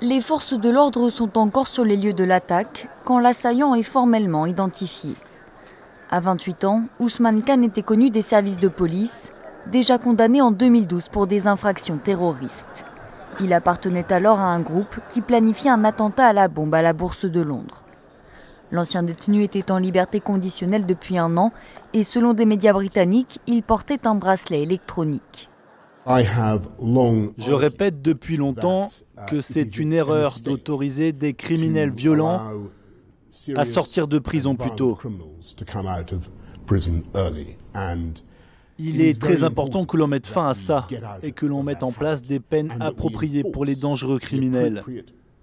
Les forces de l'ordre sont encore sur les lieux de l'attaque quand l'assaillant est formellement identifié. À 28 ans, Ousmane Khan était connu des services de police, déjà condamné en 2012 pour des infractions terroristes. Il appartenait alors à un groupe qui planifiait un attentat à la bombe à la Bourse de Londres. L'ancien détenu était en liberté conditionnelle depuis 1 an et selon des médias britanniques, il portait un bracelet électronique. Je répète depuis longtemps que c'est une erreur d'autoriser des criminels violents à sortir de prison plus tôt. Il est très important que l'on mette fin à ça et que l'on mette en place des peines appropriées pour les dangereux criminels,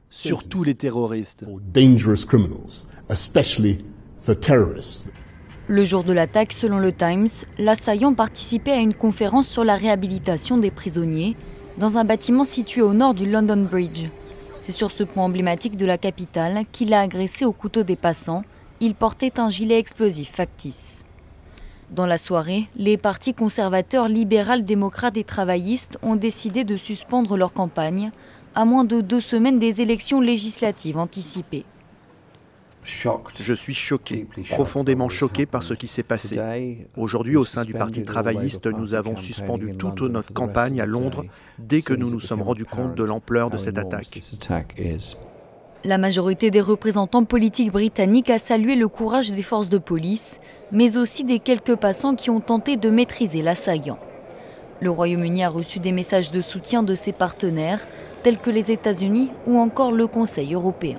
surtout les terroristes. Le jour de l'attaque, selon le Times, l'assaillant participait à une conférence sur la réhabilitation des prisonniers dans un bâtiment situé au nord du London Bridge. C'est sur ce point emblématique de la capitale qu'il a agressé au couteau des passants. Il portait un gilet explosif factice. Dans la soirée, les partis conservateurs, libéral, démocrates et travaillistes ont décidé de suspendre leur campagne à moins de 2 semaines des élections législatives anticipées. Je suis choqué, profondément choqué par ce qui s'est passé. Aujourd'hui, au sein du Parti travailliste, nous avons suspendu toute notre campagne à Londres dès que nous nous sommes rendus compte de l'ampleur de cette attaque. La majorité des représentants politiques britanniques a salué le courage des forces de police, mais aussi des quelques passants qui ont tenté de maîtriser l'assaillant. Le Royaume-Uni a reçu des messages de soutien de ses partenaires, tels que les États-Unis ou encore le Conseil européen.